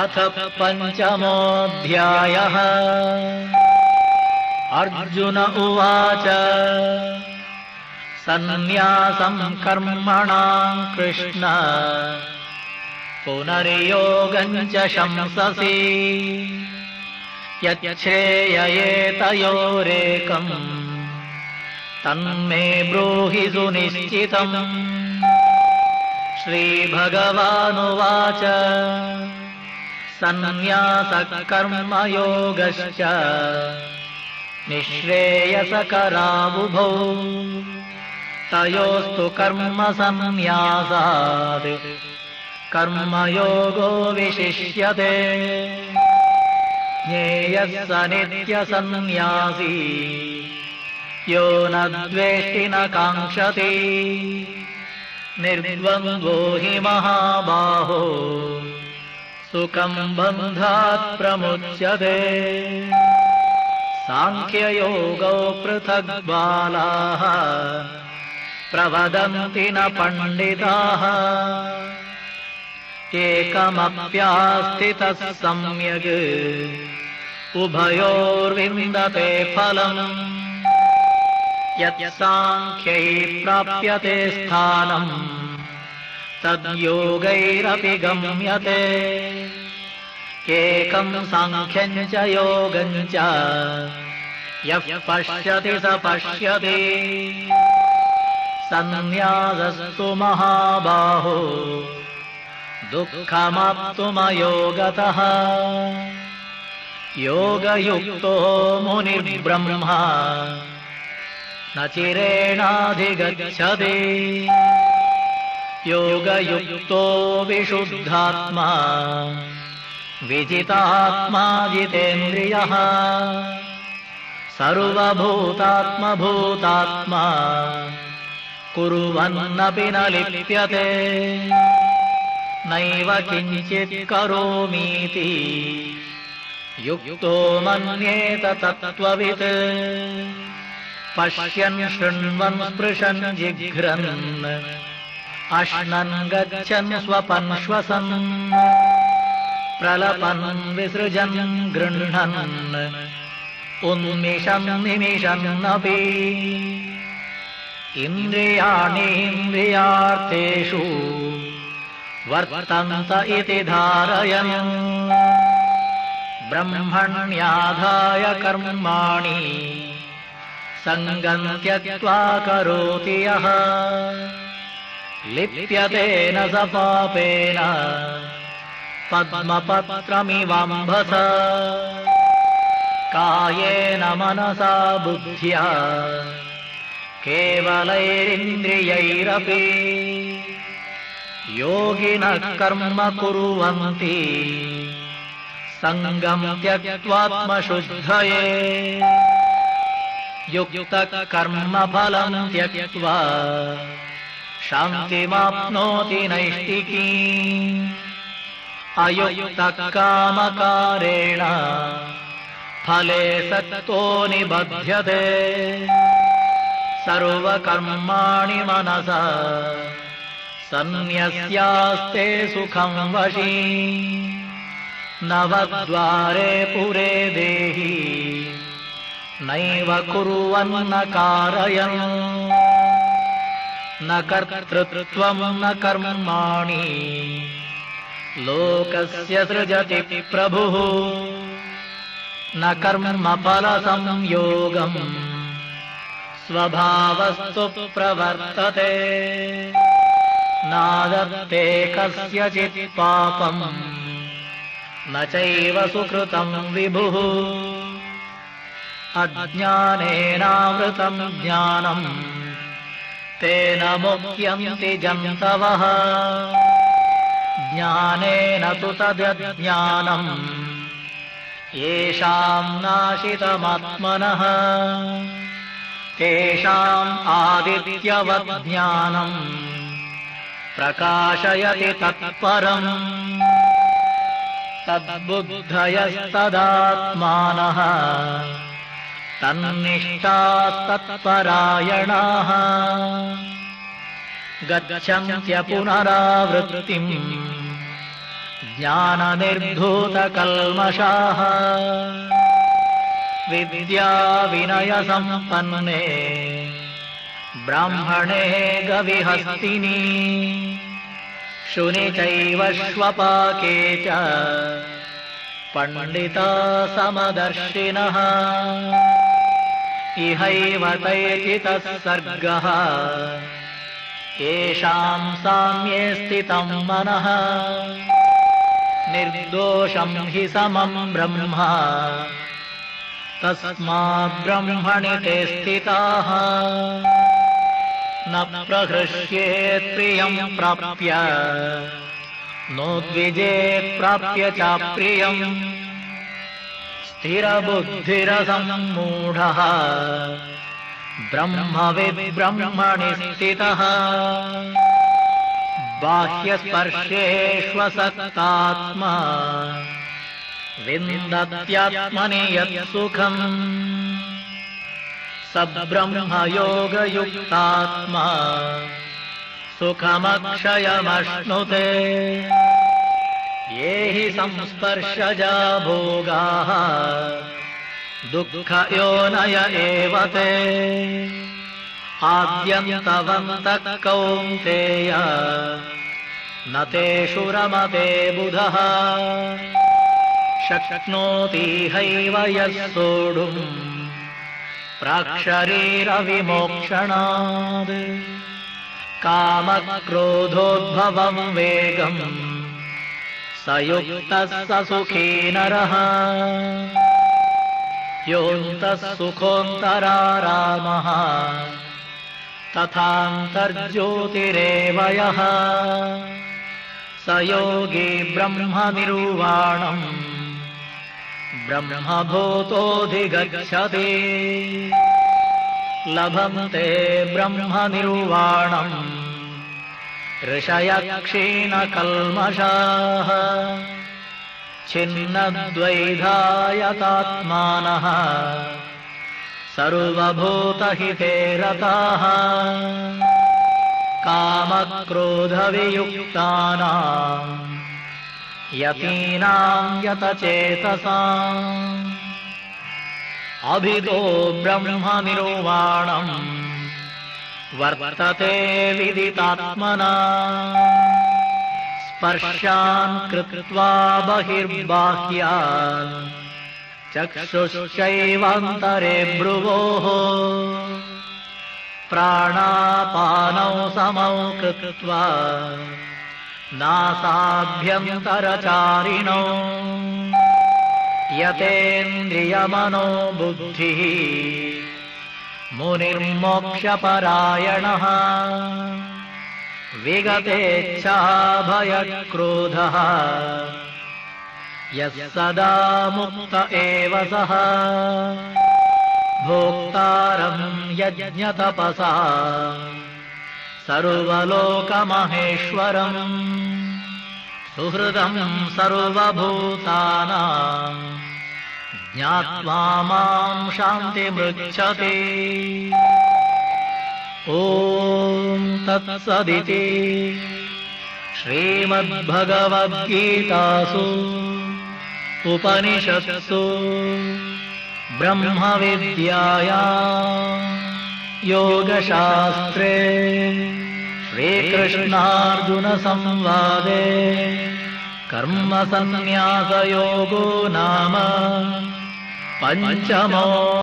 अथ पञ्चमोऽध्यायः। अर्जुन उवाच सन्न्यासं कर्मणां कृष्ण पुनर्योगं च शंससि यच्छ्रेययेतयोरेकम् तन्मे ब्रूहि सुनिश्चितम्। श्रीभगवानुवाच सन्न्यासकर्मयोगश्च निःश्रेयसकरावुभौ तयोस्तु कर्मसन्न्यासात् कर्मयोगो विशिष्यते। ज्ञेयः स नित्यसन्न्यासी यो न द्वेष्टि न काङ्क्षति निर्द्वन्द्वो हि महाबाहो सुखं बन्धात् प्रमुच्यते। साङ्ख्ययोगौ पृथग् बालाः प्रवदन्ति न पण्डिताः एकमप्यास्थितः सम्यग् उभयोर्विन्दते फलम्। यत्साङ्ख्यैः प्राप्यते स्थानम् तद्योगैरपि गम्यते। एकं साङ्ख्यं च योगं च यः पश्यति स पश्यति। सन्न्यासस्तु महाबाहो दुःखमाप्तुमयोगतः। योगयुक्तो मुनिर्ब्रह्मा न चिरेणाधिगच्छति। योगयुक्तो विशुद्धात्मा विजितात्मा जितेन्द्रियः। सर्वभूतात्मभूतात्मा कुर्वन्नपि न लिप्यते। नैव किञ्चित् करोमीति युक्तो मन्येत तत्त्ववित्। पश्यन् शृण्वन् स्पृशन् जिघ्रन् अश्नन् गच्छन् स्वपन् श्वसन् प्रलपन् विसृजन् गृह्णन् उन्मिषन् निमिषन्नपि। इन्द्रियाणीन्द्रियार्थेषु वर्तन्त इति धारयन् ब्रह्मण्याधाय कर्माणि सङ्गं त्यक्त्वा करोति यः। लिप्यते न स पापेन पद्मपत्रमिवाम्भसा। कायेन मनसा बुद्ध्या केवलैरिन्द्रियैरपि योगिनः कर्म कुर्वन्ति सङ्गं त्यक्त्वात्मशुद्धये। युक्तः कर्मफलं त्यक्त्वा शान्तिमाप्नोति नैष्ठिकीम्। अयुक्तः कामकारेण फले सक्तो निबध्यते। सर्वकर्माणि मनसा सन्न्यस्यास्ते सुखं वशी। नवद्वारे पुरे देहि नैव कुर्वन्न कारयन्। न कर्तृत्वं न कर्माणि लोकस्य सृजति प्रभुः। न कर्मफलसंयोगम् स्वभावस्तु प्रवर्तते। नादत्ते कस्यचित् पापम् न चैव सुकृतं विभुः। अज्ञानेनावृतं ज्ञानम् तेन मुह्यन्ति जन्तवः। ज्ञानेन तु तदज्ञानम् येषाम् नाशितमात्मनः। तेषाम् आदित्यवत् ज्ञानम् प्रकाशयति तत्परम्। तद्बुद्धयस्तदात्मानः तन्निष्ठास्तत्परायणाः गच्छन्त्य पुनरावृत्तिम् ज्ञाननिर्धूतकल्मषाः विद्याविनयसम्पन्ने ब्राह्मणे गविहस्तिनि शुनि चैव श्वपाके च पण्डिता समदर्शिनः इहैव तैर्हितः सर्गः येषां साम्ये स्थितं मनः निर्दोषं हि समं ब्रह्म तस्मात् ब्रह्मणि ते स्थिताः न प्रहृष्येत् प्रियं प्राप्य नोद्विजेत् प्राप्य चाप्रियम् स्थिरबुद्धिरसम्मूढः ब्रह्मविद् ब्रह्मणि स्थितः बाह्यस्पर्शेष्वसक्तात्मा विन्दत्यात्मनि यत्सुखम् स ब्रह्मयोगयुक्तात्मा सुखमक्षयमश्नुते ये हि संस्पर्शजा भोगाः दुःखयोनय एव ते आद्यन्तवन्तः कौन्तेय न तेषु रमते बुधः शक्नोतीहैव यः सोढुम् प्राक्शरीरविमोक्षणात् कामक्रोधोद्भवं वेगम् स युक्तः स सुखी नरः योऽन्तः सुखोऽन्तरारामः तथान्तर्ज्योतिरेव यः स योगी ब्रह्मनिर्वाणम् ब्रह्मभूतोऽधिगच्छति लभन्ते ब्रह्मनिर्वाणम् ऋषयः क्षीणकल्मषाः छिन्नद्वैधायतात्मानः सर्वभूतहिते रताः कामक्रोधवियुक्तानाम् यतीनां यतचेतसाम् अभितो ब्रह्मनिर्वाणम् वर्तते विदितात्मना स्पर्शान् कृत्वा बहिर्बाह्यान् चक्षुश्चैवान्तरे भ्रुवोः प्राणापानौ समौ कृत्वा नासाभ्यन्तरचारिणौ यतेन्द्रियमनो बुद्धिः मुनिर्मोक्षपरायणः विगतेच्छाभयक्रोधः यः सदा मुक्त एव सः भोक्तारं यज्ञतपसा सर्वलोकमहेश्वरम् सुहृदं सर्वभूतानां ज्ञात्वा मां शान्तिमृच्छति ॐ तत्सदिति श्रीमद्भगवद्गीतासु उपनिषत्सु ब्रह्मविद्यायां योगशास्त्रे श्रीकृष्णार्जुनसंवादे कर्मसन्न्यासयोगो नाम 5